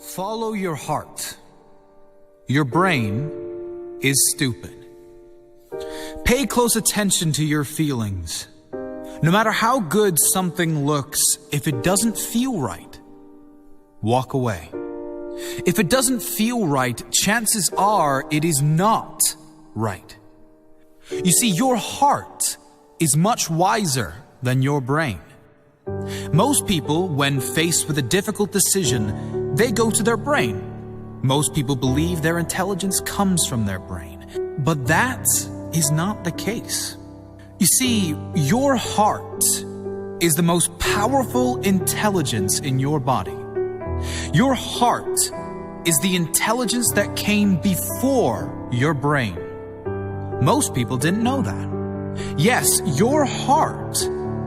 Follow your heart. Your brain is stupid. Pay close attention to your feelings. No matter how good something looks, if it doesn't feel right, walk away. If it doesn't feel right, chances are it is not right. You see, your heart is much wiser than your brain. Most people, when faced with a difficult decision, they go to their brain. Most people believe their intelligence comes from their brain. But that is not the case. You see, your heart is the most powerful intelligence in your body. Your heart is the intelligence that came before your brain. Most people didn't know that. Yes, your heart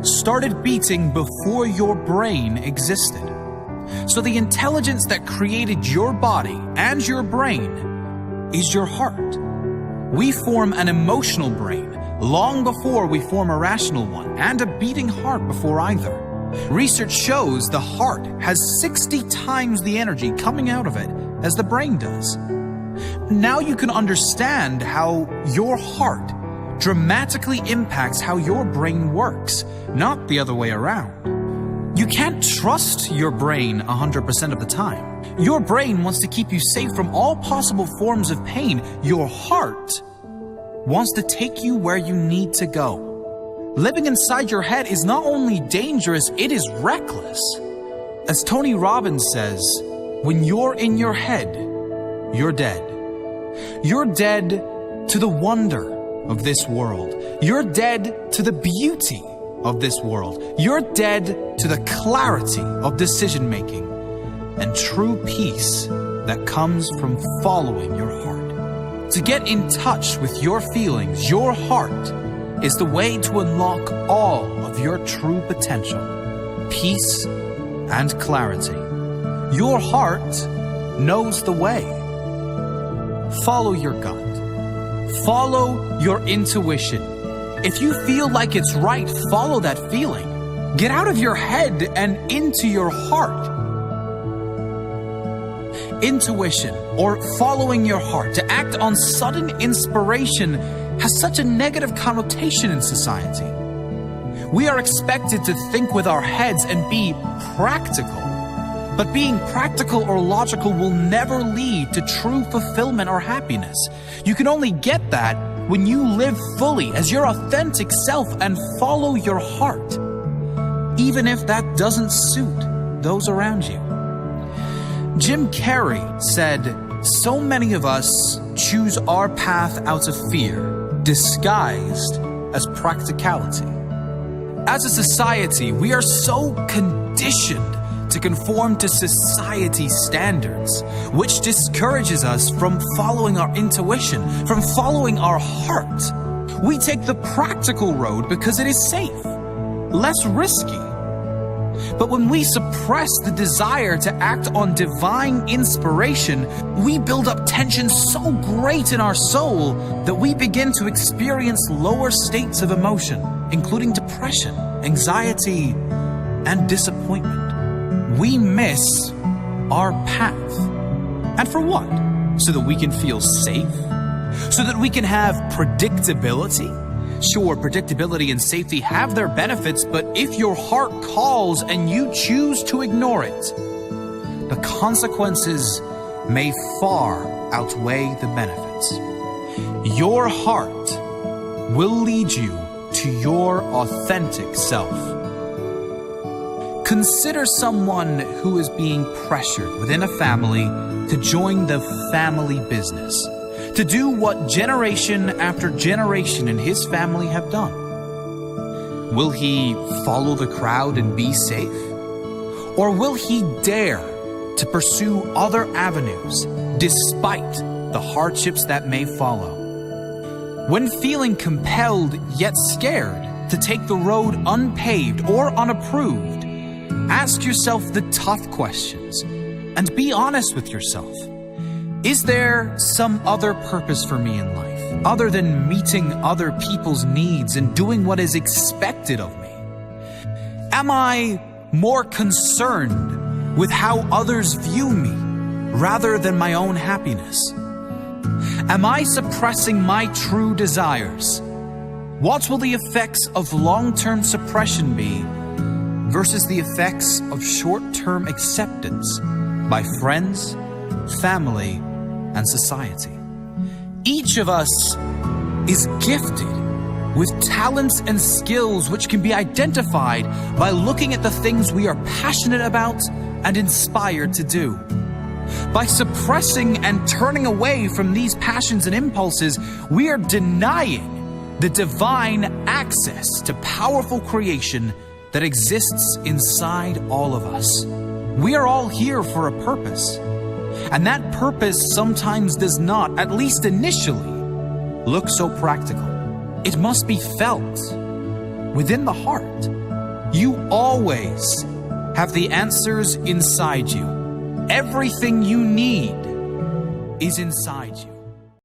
started beating before your brain existed. So the intelligence that created your body and your brain is your heart. We form an emotional brain long before we form a rational one, and a beating heart before either. Research shows the heart has 60 times the energy coming out of it as the brain does. Now you can understand how your heart dramatically impacts how your brain works, not the other way around. You can't trust your brain 100% of the time. Your brain wants to keep you safe from all possible forms of pain. Your heart wants to take you where you need to go. Living inside your head is not only dangerous, it is reckless. As Tony Robbins says, when you're in your head, you're dead. You're dead to the wonder of this world. You're dead to the beauty of this world. You're dead to the clarity of decision making and true peace that comes from following your heart. To get in touch with your feelings, your heart is the way to unlock all of your true potential, peace and clarity. Your heart knows the way. Follow your gut. Follow your intuition. If you feel like it's right, follow that feeling. Get out of your head and into your heart. Intuition, or following your heart, to act on sudden inspiration, has such a negative connotation in society. We are expected to think with our heads and be practical. But being practical or logical will never lead to true fulfillment or happiness. You can only get that when you live fully as your authentic self and follow your heart, even if that doesn't suit those around you. Jim Carrey said, "So many of us choose our path out of fear, disguised as practicality." As a society, we are so conditioned to conform to society's standards, which discourages us from following our intuition, from following our heart. We take the practical road because it is safe, less risky. But when we suppress the desire to act on divine inspiration, we build up tension so great in our soul that we begin to experience lower states of emotion, including depression, anxiety, and disappointment. We miss our path. And for what? So that we can feel safe? So that we can have predictability? Sure, predictability and safety have their benefits, but if your heart calls and you choose to ignore it, the consequences may far outweigh the benefits. Your heart will lead you to your authentic self. Consider someone who is being pressured within a family to join the family business, to do what generation after generation in his family have done. Will he follow the crowd and be safe? Or will he dare to pursue other avenues despite the hardships that may follow? When feeling compelled yet scared to take the road unpaved or unapproved, ask yourself the tough questions and be honest with yourself. Is there some other purpose for me in life, other than meeting other people's needs and doing what is expected of me? Am I more concerned with how others view me rather than my own happiness? Am I suppressing my true desires? What will the effects of long-term suppression be versus the effects of short-term acceptance by friends, family, and society? Each of us is gifted with talents and skills which can be identified by looking at the things we are passionate about and inspired to do. By suppressing and turning away from these passions and impulses, we are denying the divine access to powerful creation that exists inside all of us. We are all here for a purpose, and that purpose sometimes does not, at least initially, look so practical. It must be felt within the heart. You always have the answers inside you. Everything you need is inside you.